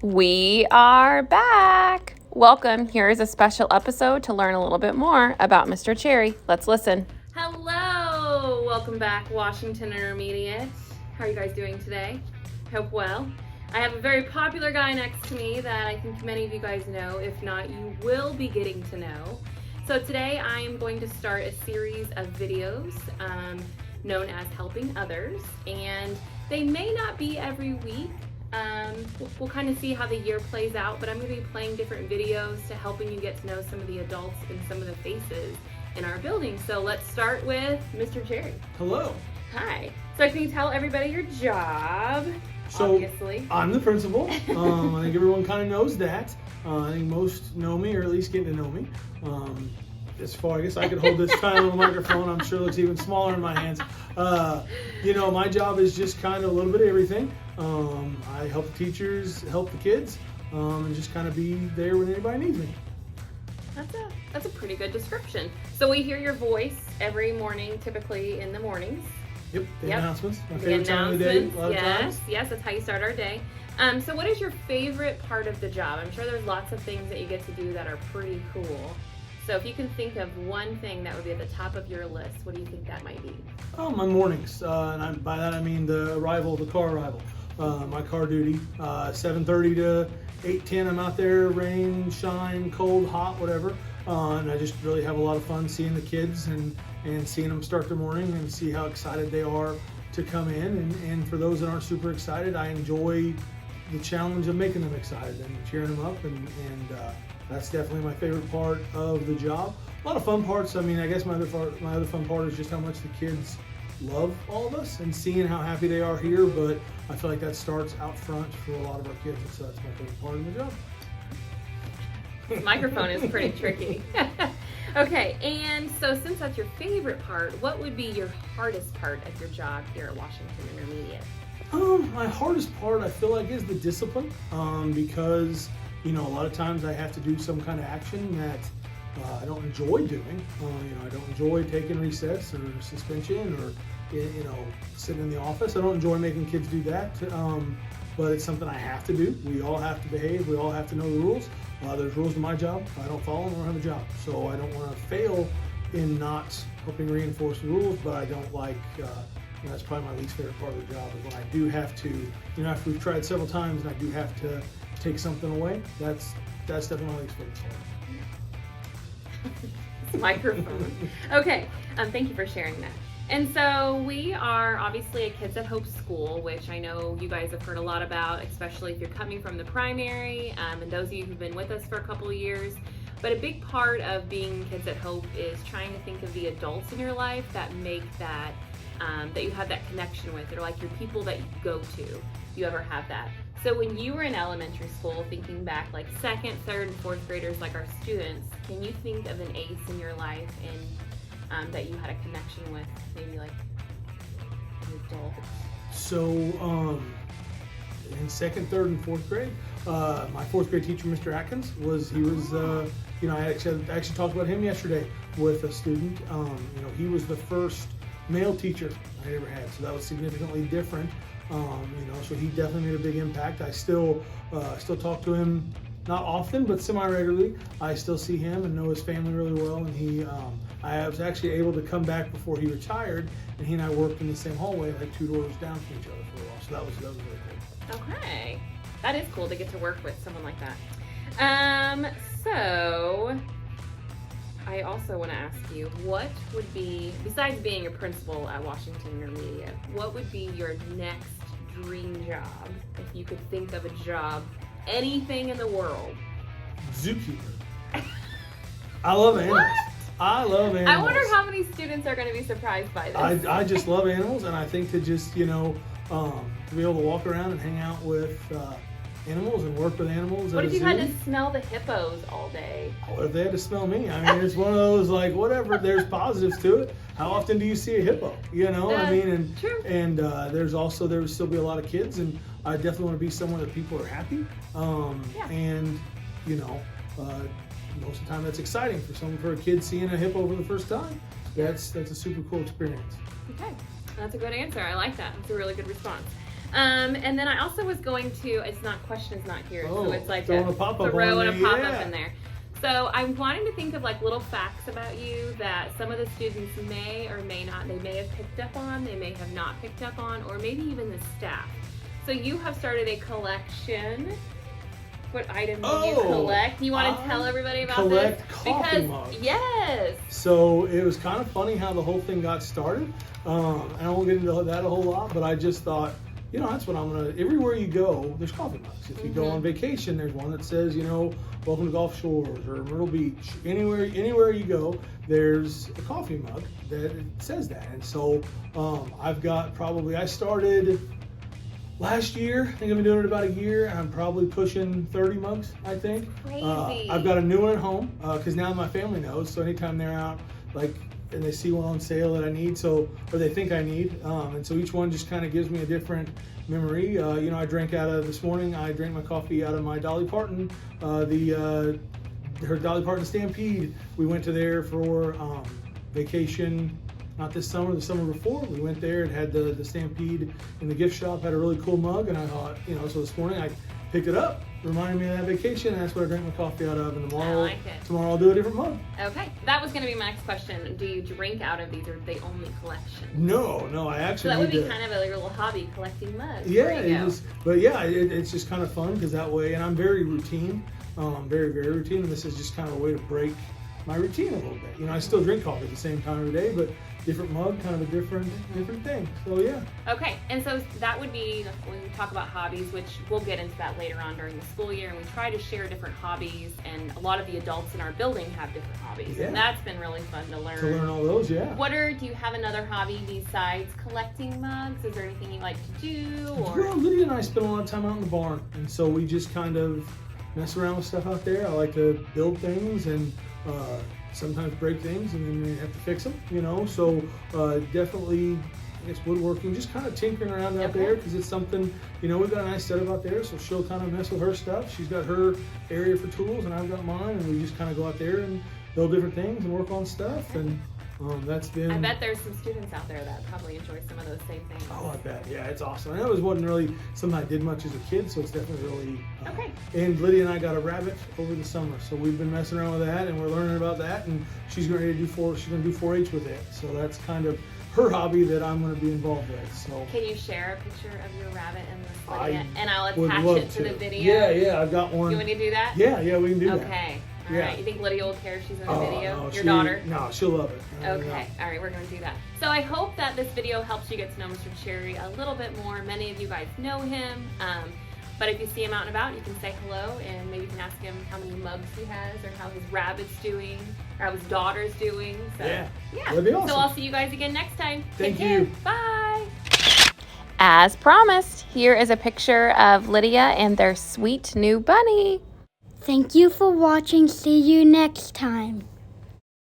We are back. Welcome. Here is a special episode to learn a little bit more about Mr. Cherry. Let's listen. Hello! Welcome back, Washington Intermediate. How are you guys doing today? Hope well. I have a very popular guy next to me that I think many of you guys know. If not, you will be getting to know. So today I am going to start a series of videos known as Helping Others, and they may not be every week. We'll kind of see how the year plays out, but I'm going to be playing different videos to helping you get to know some of the adults and some of the faces in our building. So let's start with Mr. Cherry. Hello. Hi. So can you tell everybody your job? So Obviously. I'm the principal. I think everyone kind of knows that. I think most know me, or at least get to know me. As far, I guess I could hold this tiny little microphone. I'm sure it looks even smaller in my hands. My job is just kind of a little bit of everything. I help the teachers, help the kids, and just kind of be there when anybody needs me. That's a pretty good description. So we hear your voice every morning, typically in the mornings. Yep. The announcements. My The favorite time of the day. announcements, A lot of times. yes, that's how you start our day. So what is your favorite part of the job? I'm sure there's lots of things that you get to do that are pretty cool. So if you can think of one thing that would be at the top of your list, what do you think that might be? Oh, my mornings, and by that I mean the car arrival. My car duty, 7:30 to 8:10. I'm out there, rain, shine, cold, hot, whatever. And I just really have a lot of fun seeing the kids and seeing them start their morning and see how excited they are to come in. And for those that aren't super excited, I enjoy the challenge of making them excited and cheering them up. And that's definitely my favorite part of the job. A lot of fun parts. I mean, I guess my other fun part is just how much the kids love all of us and seeing how happy they are here. But I feel like that starts out front for a lot of our kids, and so that's my favorite part of the job. This microphone is pretty tricky. Okay, and so since that's your favorite part, what would be your hardest part of your job here at Washington Intermediate? My hardest part, I feel like, is the discipline, because a lot of times I have to do some kind of action that I don't enjoy doing. I don't enjoy taking recess or suspension or sitting in the office. I don't enjoy making kids do that, but it's something I have to do. We all have to behave. We all have to know the rules. There's rules to my job. If I don't follow them, I don't have a job. So I don't want to fail in not helping reinforce the rules, but I don't like. That's probably my least favorite part of the job, is when I do have to, after we've tried several times and I do have to take something away. That's definitely my least favorite part. Microphone. Okay, thank you for sharing that. And so we are obviously a Kids at Hope school, which I know you guys have heard a lot about, especially if you're coming from the primary, and those of you who've been with us for a couple of years. But a big part of being Kids at Hope is trying to think of the adults in your life that make that, that you have that connection with. They're like your people that you go to. Do you ever have that? So when you were in elementary school, thinking back like second, third, and fourth graders like our students, can you think of an ace in your life and that you had a connection with, maybe like an adult? So in second, third, and fourth grade, my fourth grade teacher, Mr. Atkins, I actually talked about him yesterday with a student. He was the first male teacher I ever had, so that was significantly different. So he definitely made a big impact. I still talk to him, not often, but semi-regularly. I still see him and know his family really well, and I was actually able to come back before he retired, and he and I worked in the same hallway, like 2 doors down from each other for a while, so that was really cool. Okay, that is cool to get to work with someone like that. So I also want to ask you, what would be, besides being a principal at Washington Intermediate, what would be your next dream job? If you could think of a job, anything in the world. Zookeeper. I love animals. What? I love animals. I wonder how many students are going to be surprised by this. I just love animals, and I think to just, to be able to walk around and hang out with animals and work with animals. What if you had to smell the hippos all day? What if they had to smell me? I mean, it's one of those, like, whatever, there's positives to it. How often do you see a hippo? True. And there would still be a lot of kids, and I definitely want to be somewhere that people are happy. And, most of the time that's exciting for a kid seeing a hippo for the first time. That's a super cool experience. Okay, that's a good answer. I like that. It's a really good response. And then I also was going to, it's not, question is not here, so it's like throwing a pop-up throwing on a there, pop-up yeah. in there. So I'm wanting to think of like little facts about you that some of the students may or may not, they may have picked up on, they may have not picked up on, or maybe even the staff. So you have started a collection. What items do you collect? You want to tell everybody about collect this? coffee mugs. Yes. So it was kind of funny how the whole thing got started. And I won't get into that a whole lot, but I just thought, you know, that's what I'm gonna. Everywhere you go, there's coffee mugs. If you go on vacation, there's one that says, you know, welcome to Gulf Shores or Myrtle Beach. Anywhere you go, there's a coffee mug that says that. And so I've got I started last year. I think I've been doing it about a year, and I'm probably pushing 30 mugs, I think. Crazy. I've got a new one at home because now my family knows. So anytime they're out, like, and they see one on sale that I need, or they think I need, and so each one just kind of gives me a different memory. You know, this morning I drank my coffee out of my Dolly Parton, her Dolly Parton Stampede. We went to there for vacation. Not this summer, the summer before. We went there and had the Stampede in the gift shop, had a really cool mug, and I thought, you know, so this morning I picked it up, reminded me of that vacation, and that's what I drank my coffee out of, and tomorrow I'll do a different mug. Okay, that was going to be my next question. Do you drink out of these, or are they only collection? No, I actually. So that would be kind of a little hobby, collecting mugs. Yeah, it's just kind of fun because that way, and I'm very routine, very, very routine, and this is just kind of a way to break my routine a little bit. You know, I still drink coffee at the same time every day, but different mug, kind of a different thing. So yeah. Okay, and so that would be when we talk about hobbies, which we'll get into that later on during the school year, and we try to share different hobbies, and a lot of the adults in our building have different hobbies, and that's been really fun to learn. To learn all those, yeah. Do you have another hobby besides collecting mugs? Is there anything you like to do? Or? Well, Lydia and I spend a lot of time out in the barn, and so we just kind of mess around with stuff out there. I like to build things and sometimes break things, and then we have to fix them, you know. So definitely, I guess, woodworking, just kind of tinkering around out there because it's something, you know, we've got a nice setup out there, so she'll kind of mess with her stuff. She's got her area for tools, and I've got mine, and we just kind of go out there and build different things and work on stuff, and that's been. I bet there's some students out there that probably enjoy some of those same things. Oh, I bet. Yeah, it's awesome. And that wasn't really something I did much as a kid, so it's definitely really. Okay. And Lydia and I got a rabbit over the summer, so we've been messing around with that, and we're learning about that. And she's going to do 4-H with it, so that's kind of her hobby that I'm going to be involved with. So. Can you share a picture of your rabbit in this, Lydia? And I'll attach it to the video. Yeah, I've got one. You want to do that? Yeah, we can do that. Okay. All Yeah. right. You think Lydia will care if she's in the video? No, Your daughter? No, she'll love it. Okay. All right, we're going to do that. So I hope that this video helps you get to know Mr. Cherry a little bit more. Many of you guys know him. But if you see him out and about, you can say hello, and maybe you can ask him how many mugs he has, or how his rabbit's doing, or how his daughter's doing. So, yeah. That'd be awesome. So I'll see you guys again next time. Thank Take care. you. Bye. As promised, here is a picture of Lydia and their sweet new bunny. Thank you for watching. See you next time.